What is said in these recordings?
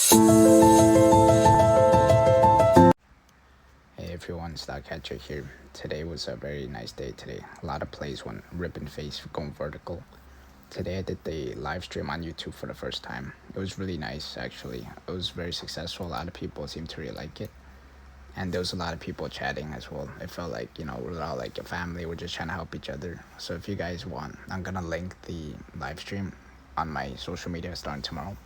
Hey everyone, Stock Catcher here. Today was a very nice day today. A lot of plays went ripping face going vertical. Today I did the live stream on YouTube for the first time. It was really nice actually. It was very successful. A lot of people seemed to really like it. And there was a lot of people chatting as well. It felt like, we're all like a family. We're just trying to help each other. So if you guys want, I'm gonna link the live stream on my social media starting tomorrow.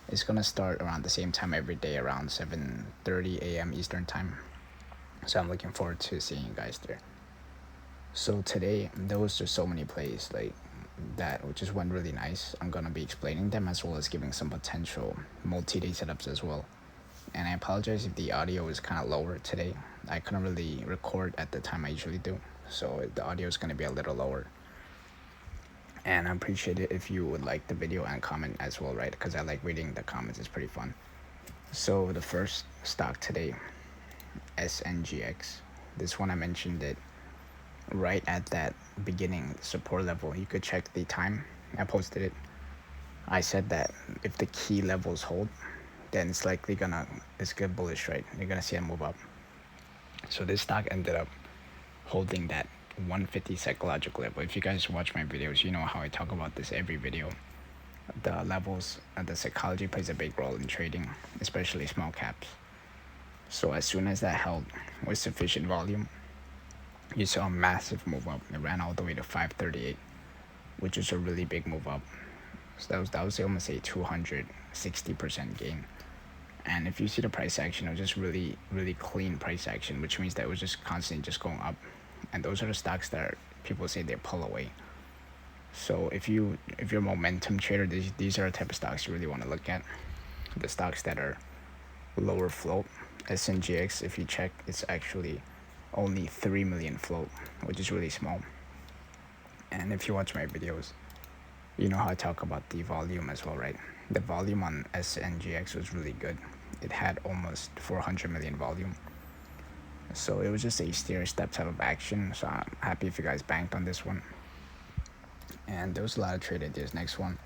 It's gonna start around the same time every day, around 7:30 a.m. Eastern time. So I'm looking forward to seeing you guys there. So today there was just so many plays like that, which just went really nice. I'm gonna be explaining them as well as giving some potential multi-day setups as well. And I apologize if the audio is kind of lower today. I couldn't really record at the time I usually do, so the audio is gonna be a little lower. And I appreciate it if you would like the video and comment as well, right? Because I like reading the comments. It's pretty fun. So the first stock today, SNGX. This one I mentioned it right at that beginning support level. You could check the time. I posted it. I said that if the key levels hold, then it's likely it's good bullish, right? You're gonna see it move up. So this stock ended up holding that 150 psychological level. If you guys watch my videos, you know how I talk about this every video. The levels, the psychology plays a big role in trading, especially small caps. So as soon as that held with sufficient volume, you saw a massive move up. It ran all the way to 538, which is a really big move up. So that was almost a 260% gain. And if you see the price action, it was just really, really clean price action, which means that it was just constantly just going up. And those are the stocks that people say they pull away. So if you're a momentum trader, these are the type of stocks you really want to look at. The stocks that are lower float. SNGX, if you check, it's actually only 3 million float, which is really small. And if you watch my videos, you know how I talk about the volume as well, right? The volume on SNGX was really good. It had almost 400 million volume. So it was just a stair-step type of action. So I'm happy if you guys banked on this one. And there was a lot of trade ideas. Next one,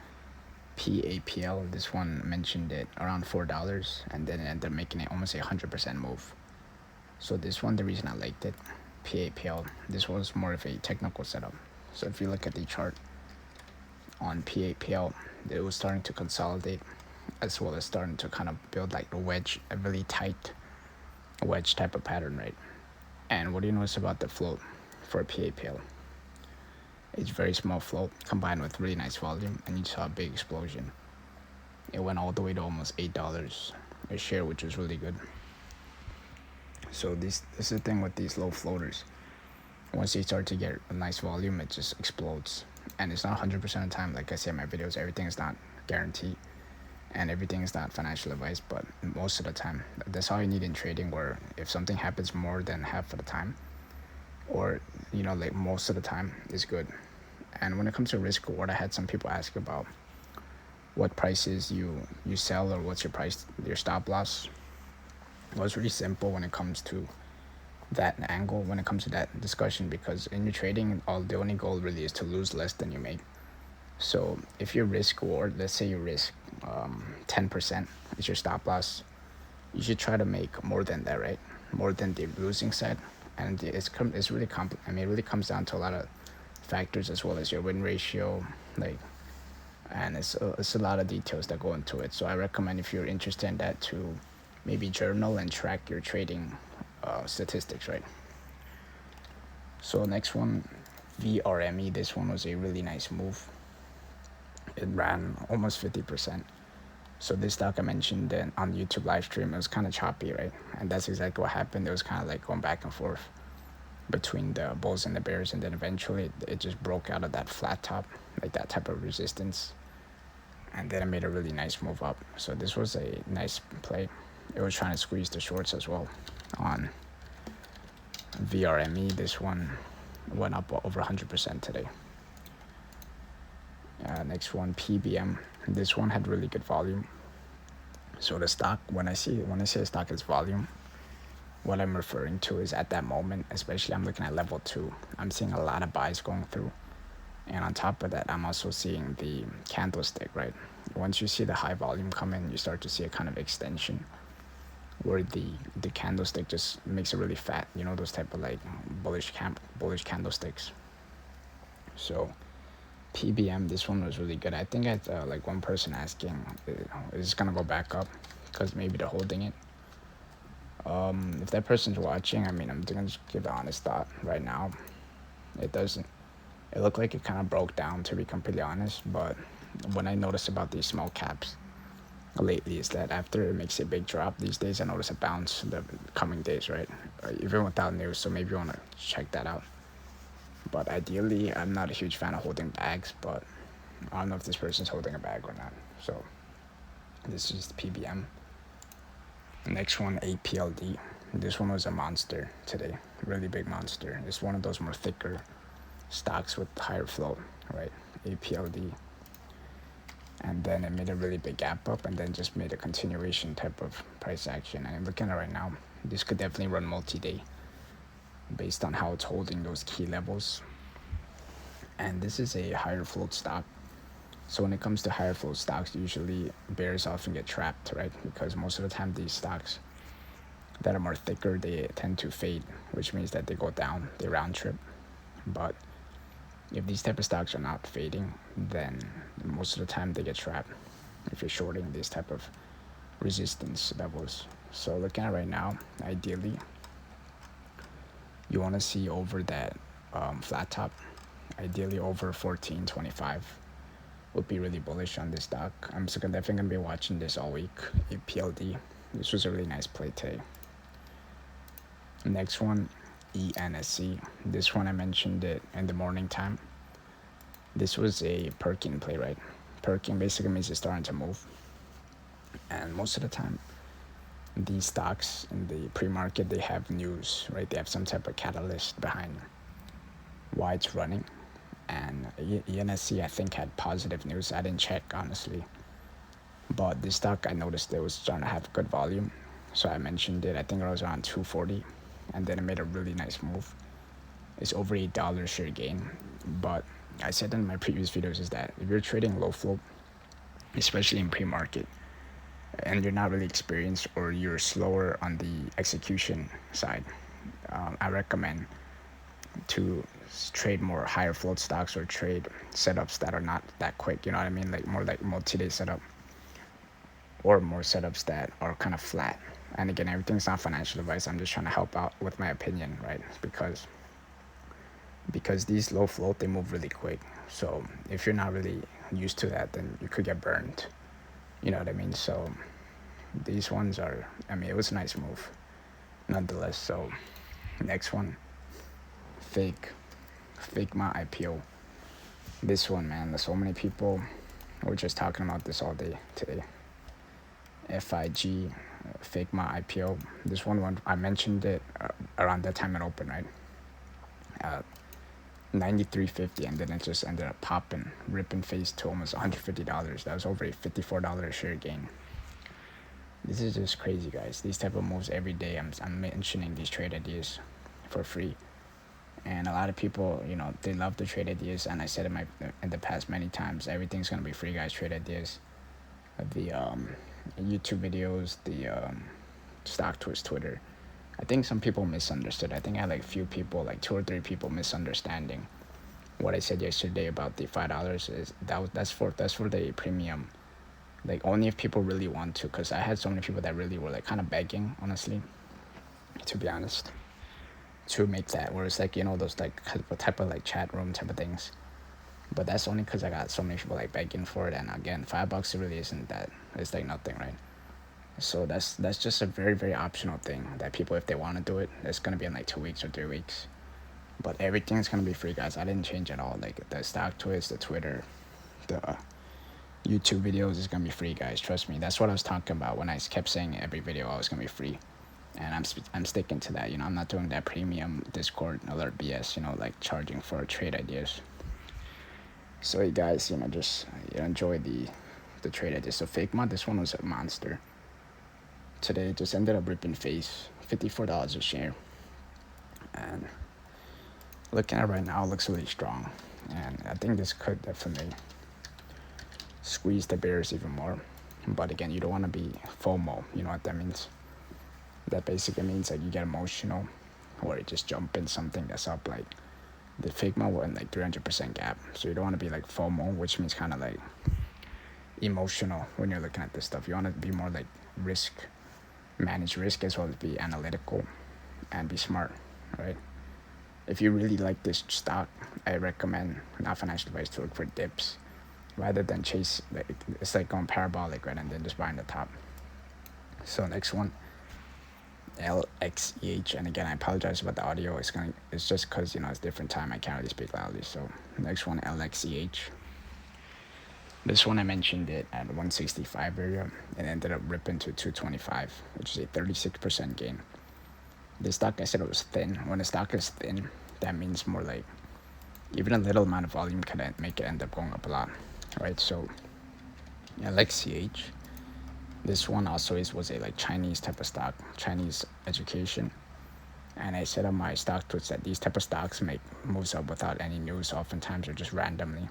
PAPL. This one mentioned it around $4, and then it ended up making it almost a 100% move. So this one, the reason I liked it, PAPL, this was more of a technical setup. So if you look at the chart on PAPL, it was starting to consolidate, as well as starting to kind of build like a wedge, a really tight wedge type of pattern, right? And what do you notice about the float for PAPL? It's very small float combined with really nice volume, and you saw a big explosion. It went all the way to almost $8 a share, which was really good. So this is the thing with these low floaters. Once they start to get a nice volume, it just explodes. And it's not 100% of the time. Like I say in my videos, everything is not guaranteed, and everything is not financial advice, but most of the time, that's all you need in trading, where if something happens more than half of the time, or like most of the time, is good. And when it comes to risk reward, I had some people ask about what prices you sell, or what's your stop loss. Well, it's really simple when it comes to that angle, when it comes to that discussion, because in your trading, the only goal really is to lose less than you make. So if your risk reward, let's say you risk 10% is your stop loss, you should try to make more than that, right? More than the losing side. And it really comes down to a lot of factors, as well as your win ratio, and it's a lot of details that go into it. So I recommend, if you're interested in that, to maybe journal and track your trading statistics, right? So next one, VRME. This one was a really nice move. It ran almost 50%. So this stock I mentioned then on the YouTube live stream, it was kind of choppy, right? And that's exactly what happened. It was kind of like going back and forth between the bulls and the bears, and then eventually it just broke out of that flat top, like that type of resistance, and then it made a really nice move up. So this was a nice play. It was trying to squeeze the shorts as well on VRME. This one went up over 100% today. Next one, PBM. This one had really good volume. So the stock, when I say a stock has volume, what I'm referring to is at that moment, especially I'm looking at level 2, I'm seeing a lot of buys going through, And on top of that, I'm also seeing the candlestick, right? Once you see the high volume come in, you start to see a kind of extension where the candlestick just makes it really fat. You know, those type of like bullish candlesticks. So PBM, this one was really good. I think I had like one person asking, is it gonna go back up? Because maybe they're holding it. If that person's watching, I mean, I'm gonna just give an honest thought right now. It doesn't. It looked like it kind of broke down, to be completely honest. But what I notice about these small caps lately is that after it makes a big drop these days, I notice a bounce the coming days, right? Even without news. So maybe you want to check that out. But ideally, I'm not a huge fan of holding bags, but I don't know if this person's holding a bag or not. So this is the PBM. Next one, APLD. This one was a monster today, really big monster. It's one of those more thicker stocks with higher float, right? APLD. And then it made a really big gap up and then just made a continuation type of price action. And I'm looking at it right now, this could definitely run multi-day based on how it's holding those key levels. And this is a higher float stock. So when it comes to higher float stocks, usually bears often get trapped, right? Because most of the time these stocks that are more thicker, they tend to fade, which means that they go down, they round trip. But if these type of stocks are not fading, then most of the time they get trapped if you're shorting these type of resistance levels. So looking at right now, ideally, you want to see over that flat top, ideally over 14.25 would be really bullish on this stock. I'm definitely going to be watching this all week. APLD. This was a really nice play today. Next one, ENSC. This one I mentioned it in the morning time. This was a perking play, right? Perking basically means it's starting to move. And most of the time, these stocks in the pre-market, they have news, right? They have some type of catalyst behind why it's running. And ENSC, I think, had positive news. I didn't check, honestly. But this stock, I noticed it was starting to have good volume. So I mentioned it. I think it was around 240. And then it made a really nice move. It's over $8 share gain. But I said in my previous videos is that if you're trading low float, especially in pre-market, and you're not really experienced or you're slower on the execution side, I recommend to trade more higher float stocks or trade setups that are not that quick, you know what I mean? Like more like multi-day setup or more setups that are kind of flat. And again, everything's not financial advice. I'm just trying to help out with my opinion, right? Because these low float, they move really quick. So if you're not really used to that, then you could get burned. You know what I mean? So these ones are, I mean, it was a nice move nonetheless. So next one, Figma IPO. This one, man, there's so many people were just talking about this all day today. FIG, Figma IPO. This one, I mentioned it around that time it opened, right? 93.50, and then it just ended up popping, ripping face to almost $150. That was over a $54 share gain. This is just crazy, guys. These type of moves every day. I'm mentioning these trade ideas for free, and a lot of people, you know, they love the trade ideas. And I said in the past many times, everything's gonna be free, guys. Trade ideas, the YouTube videos, the stock tours, Twitter. I think some people misunderstood. I think I had like few people, like 2 or 3 people misunderstanding what I said yesterday about the $5. Is that's for the premium, like only if people really want to. Because I had so many people that really were like kind of begging, honestly, to be honest, to make that, where it's like, you know, those like type of like chat room type of things. But that's only because I got so many people like begging for it. And again, $5 really isn't that. It's like nothing, right? So that's just a very, very optional thing that people, if they want to do it, it's going to be in like 2 weeks or 3 weeks. But everything's going to be free, guys. I didn't change at all. Like the stock twist, the Twitter, the YouTube videos is going to be free, guys. Trust me. That's what I was talking about when I kept saying every video I was going to be free. And I'm sticking to that. You know, I'm not doing that premium Discord alert BS, you know, like charging for trade ideas. So you guys, you know, just enjoy the trade ideas. So Figma, this one was a monster. Today just ended up ripping face, $54 a share. And looking at it right now, it looks really strong. and I think this could definitely squeeze the bears even more. But again, you don't want to be FOMO. You know what that means? That basically means like you get emotional, or you just jump in something that's up. Like the Figma were in like 300% gap, so you don't want to be like FOMO, which means kind of like emotional when you're looking at this stuff. You want to be more like manage risk as well as be analytical and be smart, right? If you really like this stock, I recommend, not financial advice, to look for dips rather than chase. It's like going parabolic, right, and then just buying the top. So next one, LXEH, and again I apologize about the audio. It's just because it's different time. I can't really speak loudly. So next one, LXEH. This one I mentioned it at 165 area and ended up ripping to 225, which is a 36% gain. This stock, I said it was thin. When a stock is thin, that means more like even a little amount of volume can make it end up going up a lot, right? So LXCH, this one also was a like Chinese type of stock, Chinese education. And I said on my stock tweets that these type of stocks make moves up without any news oftentimes, or just randomly,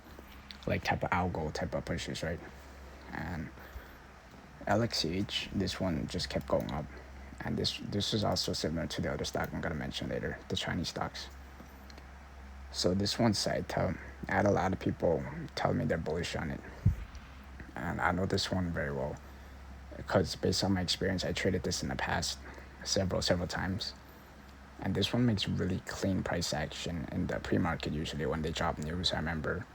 like type of algo type of pushes, right? And LXCH, this one just kept going up. And this is also similar to the other stock I'm going to mention later, the Chinese stocks. So this one site, I had a lot of people tell me they're bullish on it. And I know this one very well because based on my experience, I traded this in the past several times. And this one makes really clean price action in the pre-market. Usually when they drop news, I remember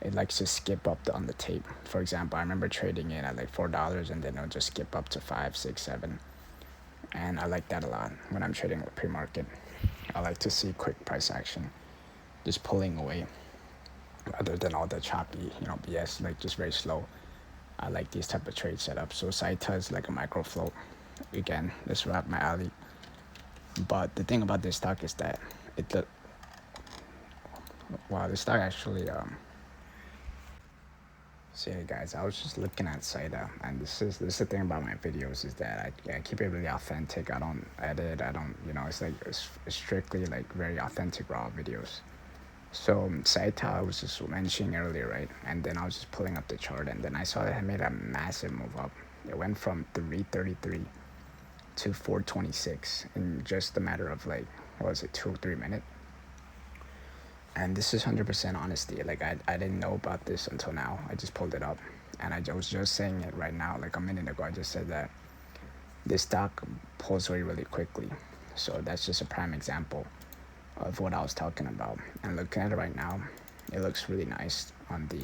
it likes to skip up on the tape. For example, I remember trading it at like $4 and then it'll just skip up to 5, 6, 7. And I like that a lot when I'm trading with pre-market. I like to see quick price action, just pulling away rather than all the choppy, BS, like just very slow. I like these type of trade setups. So Saita is like a micro float. Again, this is right up my alley. But the thing about this stock is that this stock actually so yeah, guys, I was just looking at Saita, and this is the thing about my videos is that I keep it really authentic. I don't edit. I don't, it's like it's strictly like very authentic raw videos. So Saita, I was just mentioning earlier, right? And then I was just pulling up the chart, and then I saw that it made a massive move up. It went from 333 to 426 in just a matter of like, what was it, 2 or 3 minutes. And this is 100% honesty. Like I didn't know about this until now. I just pulled it up, and I was just saying it right now, like a minute ago. I just said that this stock pulls away really quickly. So that's just a prime example of what I was talking about. And looking at it right now, it looks really nice on the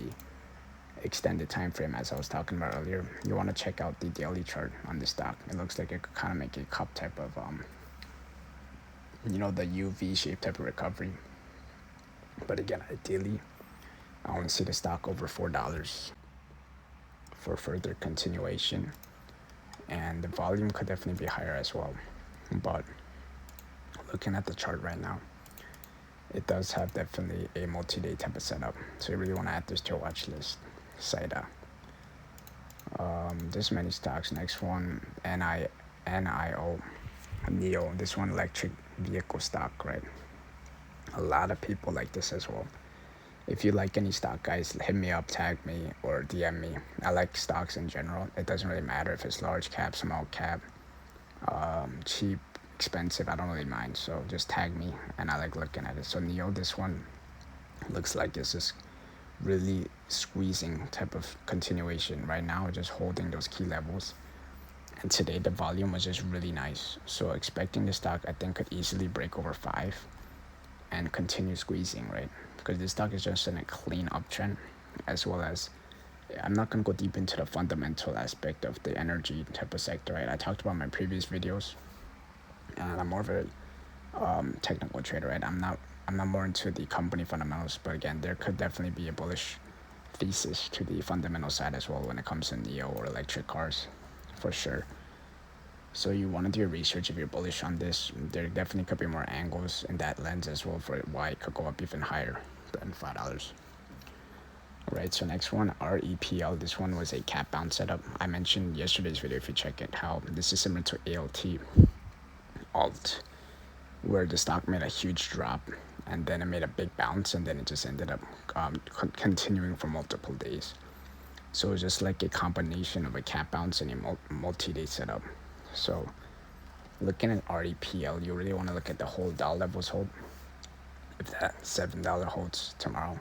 extended time frame, as I was talking about earlier. You want to check out the daily chart on this stock. It looks like it could kind of make a cup type of the UV shape type of recovery. But again, ideally, I want to see the stock over $4 for further continuation. And the volume could definitely be higher as well. But looking at the chart right now, it does have definitely a multi-day type of setup. So you really want to add this to your watch list. Saita. There's many stocks. Next one, NIO. NIO. This one, electric vehicle stock, right? A lot of people like this as well. If you like any stock, guys, hit me up, tag me, or DM me. I like stocks in general. It doesn't really matter if it's large cap, small cap, cheap, expensive. I don't really mind. So just tag me, and I like looking at it. So NIO, this one looks like this is really squeezing type of continuation right now, just holding those key levels. And today the volume was just really nice. So expecting the stock, I think, could easily break over 5 and continue squeezing, right? Because this stock is just in a clean uptrend, as well as I'm not gonna go deep into the fundamental aspect of the energy type of sector, right? I talked about in my previous videos, and I'm more of a technical trader, right? I'm not more into the company fundamentals, but again, there could definitely be a bullish thesis to the fundamental side as well when it comes to NIO or electric cars, for sure. So you want to do your research if you're bullish on this. There definitely could be more angles in that lens as well for why it could go up even higher than $5. Alright, so next one, REPL. This one was a cap bounce setup. I mentioned yesterday's video, if you check it, how this is similar to ALT, where the stock made a huge drop and then it made a big bounce, and then it just ended up continuing for multiple days. So it was just like a combination of a cap bounce and a multi-day setup. So looking at REPL, you really want to look at the whole dollar levels hold. If that $7 holds tomorrow,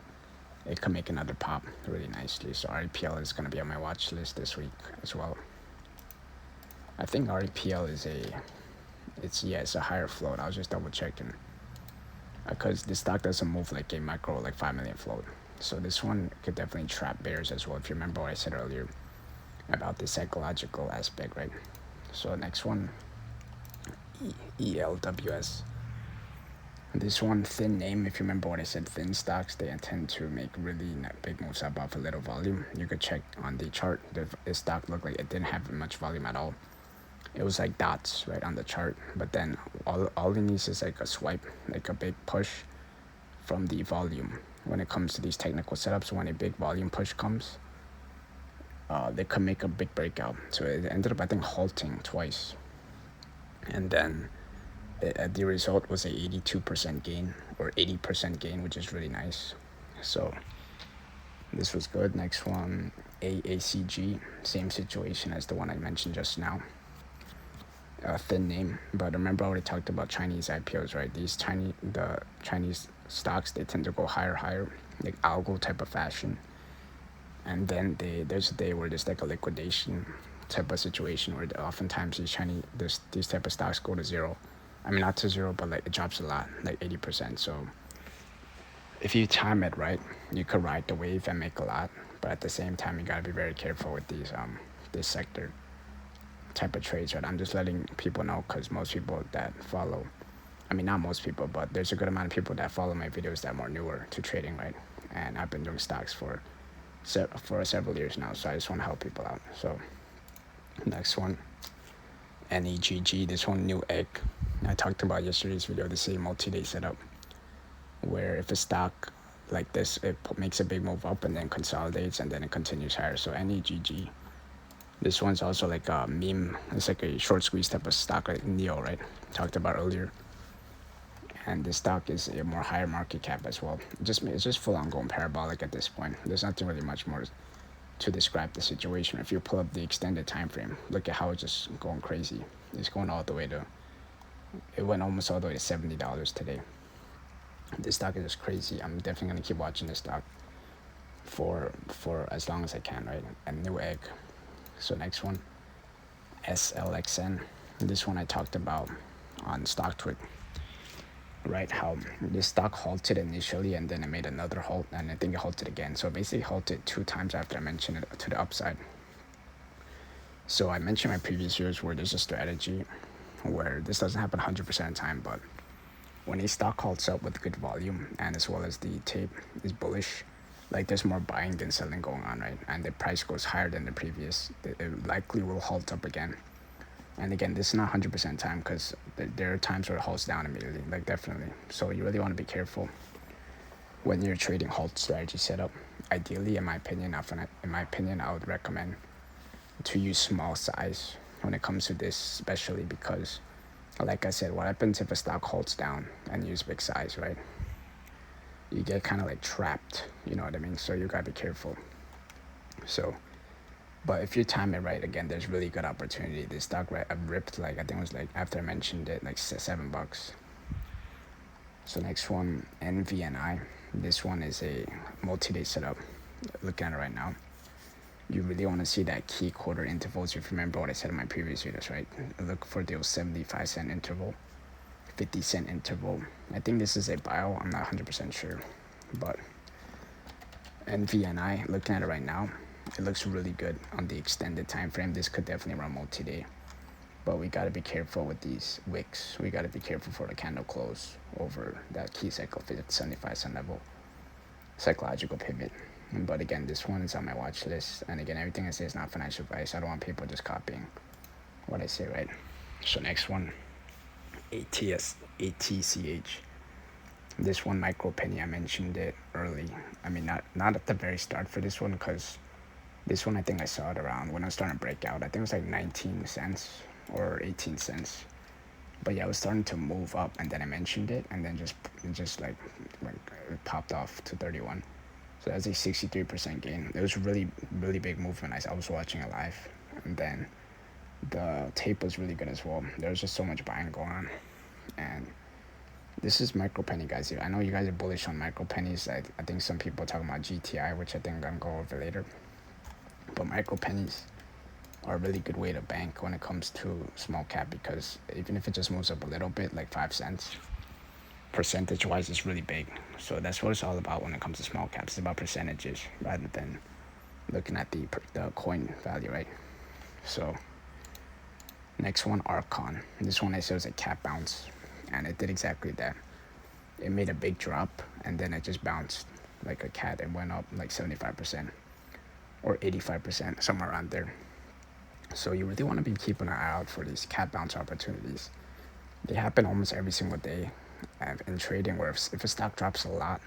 it could make another pop really nicely. So REPL is going to be on my watch list this week as well. I think REPL is it's a higher float. I was just double checking because the stock doesn't move like a micro, like 5 million float. So this one could definitely trap bears as well, if you remember what I said earlier about the psychological aspect, right? So next one, ELWS. This one, thin name. If you remember what I said, thin stocks, they intend to make really big moves up off a little volume. You could check on the chart. The stock looked like it didn't have much volume at all. It was like dots right on the chart, but then all it needs is like a swipe, like a big push from the volume. When it comes to these technical setups, when a big volume push comes, they can make a big breakout. So it ended up, I think, halting twice, and then the result was a 82% gain or 80% gain, which is really nice. So this was good. Next one, AACG, same situation as the one I mentioned just now. Thin name, but remember I already talked about Chinese IPOs, right? The Chinese stocks, they tend to go higher, like algo type of fashion, and then there's a day where there's like a liquidation type of situation where oftentimes these type of stocks go to zero. I mean, not to zero, but like it drops a lot, like 80%. So if you time it right, you could ride the wave and make a lot, but at the same time you gotta be very careful with this sector type of trades, right? I'm just letting people know because most people that follow, I mean, not most people, but there's a good amount of people that follow my videos that are more newer to trading, right? And I've been doing stocks for several years now, so I just want to help people out. So next one, NEGG, this one, new egg. I talked about yesterday's video, the same multi-day setup, where if a stock like this, it makes a big move up and then consolidates and then it continues higher. So NEGG. This one's also like a meme. It's like a short squeeze type of stock, like Neo, right? Talked about earlier. And this stock is a more higher market cap as well. It's just full on going parabolic at this point. There's nothing really much more to describe the situation. If you pull up the extended time frame, look at how it's just going crazy. It's going all the way to, it went almost all the way to $70 today. This stock is just crazy. I'm definitely gonna keep watching this stock for as long as I can, right? And new egg. So next one, SLXN. This one I talked about on StockTwit, right? How this stock halted initially and then it made another halt and I think it halted again. So basically halted 2 times after I mentioned it to the upside. So I mentioned my previous years where there's a strategy where this doesn't happen 100% of the time, but when a stock halts up with good volume and as well as the tape is bullish, like there's more buying than selling going on, right? And the price goes higher than the previous, it likely will halt up again. And again, this is not 100% time because there are times where it halts down immediately, like definitely. So you really want to be careful when you're trading halt strategy setup. Ideally, in my opinion, I would recommend to use small size when it comes to this, especially because, like I said, what happens if a stock halts down and use big size, right? You get kind of like trapped, you know what I mean? So you gotta be careful. So, but if you time it right, again, there's really good opportunity. This stock ripped, like I think it was like after I mentioned it, like $7. So next one, NVNI. This one is a multi-day setup. Looking at it right now, you really want to see that key quarter intervals. If you remember what I said in my previous videos, right? Look for those 75-cent interval, 50-cent interval. I think this is a bio. I'm not 100% sure, but NVNI, looking at it right now, it looks really good on the extended time frame. This could definitely run multi-day, but we got to be careful with these wicks. We got to be careful for the candle close over that key cycle 75-cent level psychological pivot. But again, this one is on my watch list, and again, everything I say is not financial advice. I don't want people just copying what I say, right? So next one, ATCH. This one, micro penny, I mentioned it early. I mean, not at the very start for this one, because this one I think I saw it around when I was starting to break out. I think it was like 19 cents or 18 cents. But yeah, it was starting to move up, and then I mentioned it, and then just like it popped off to 31. So that's a 63% gain. It was really big movement. I was watching it live, and then the tape was really good as well. There was just so much buying going on, and this is micro penny, guys. I know you guys are bullish on micro pennies. I think some people are talking about GTI, which I think I'm gonna go over later. But micro pennies are a really good way to bank when it comes to small cap, because even if it just moves up a little bit, like 5 cents, percentage wise, it's really big. So that's what it's all about when it comes to small caps. It's about percentages rather than looking at the coin value, right? So next one, Archon. This one I said was a cap bounce, and it did exactly that. It made a big drop, and then it just bounced like a cat. It went up like 75% or 85%, somewhere around there. So you really want to be keeping an eye out for these cap bounce opportunities. They happen almost every single day in trading, where if a stock drops a lot,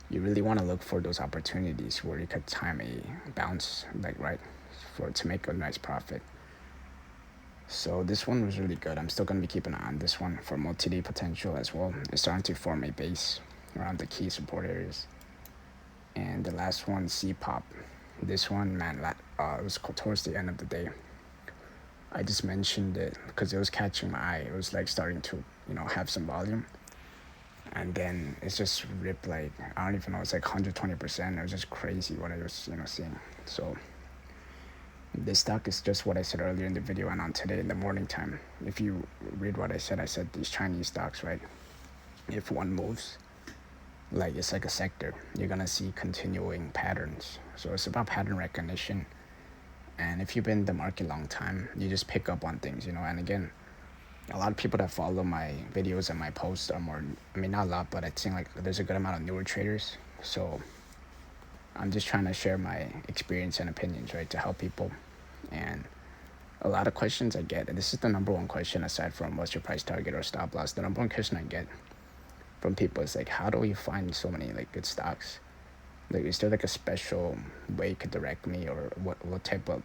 you really want to look for those opportunities where you could time a bounce, like right, to make a nice profit. So this one was really good. I'm still going to be keeping an eye on this one for multi-day potential as well. It's starting to form a base around the key support areas. And the last one, C-Pop. This one, man, it was towards the end of the day. I just mentioned it because it was catching my eye. It was like starting to, have some volume. And then it's just ripped like, I don't even know, it's like 120%. It was just crazy what I was, seeing. So this stock is just what I said earlier in the video and on today in the morning time. If you read what I said these Chinese stocks, right? If one moves, like it's like a sector, you're gonna see continuing patterns. So it's about pattern recognition. And if you've been in the market a long time, you just pick up on things, And again, a lot of people that follow my videos and my posts are more, not a lot, but I think like there's a good amount of newer traders. So I'm just trying to share my experience and opinions, right, to help people. And a lot of questions I get, and this is the number one question aside from what's your price target or stop loss, the number one question I get from people is like, how do you find so many like good stocks? Like, is there like a special way you could direct me, or what type of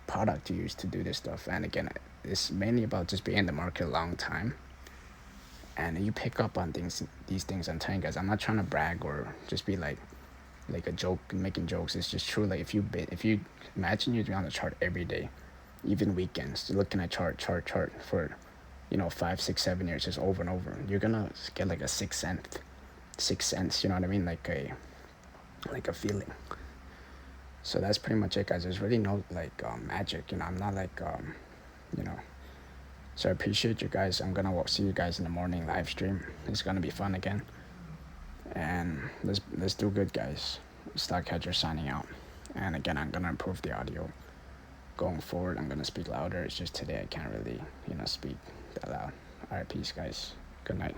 product you use to do this stuff? And again, it's mainly about just being in the market a long time, and you pick up on these things. I'm telling you guys, I'm not trying to brag or just be like a joke, making jokes. It's just true. Like if you imagine you're on the chart every day, even weekends, looking at chart for 5, 6, 7 years, just over and over, you're gonna get like a sixth sense, you know what I mean, like a feeling. So that's pretty much it, guys. There's really no like magic, I'm not like so I appreciate you guys. I'm gonna see you guys in the morning live stream. It's gonna be fun again. And let's do good, guys. Stock Catcher signing out. And again, I'm gonna improve the audio going forward. I'm gonna speak louder. It's just today I can't really speak that loud. All right, peace, guys. Good night.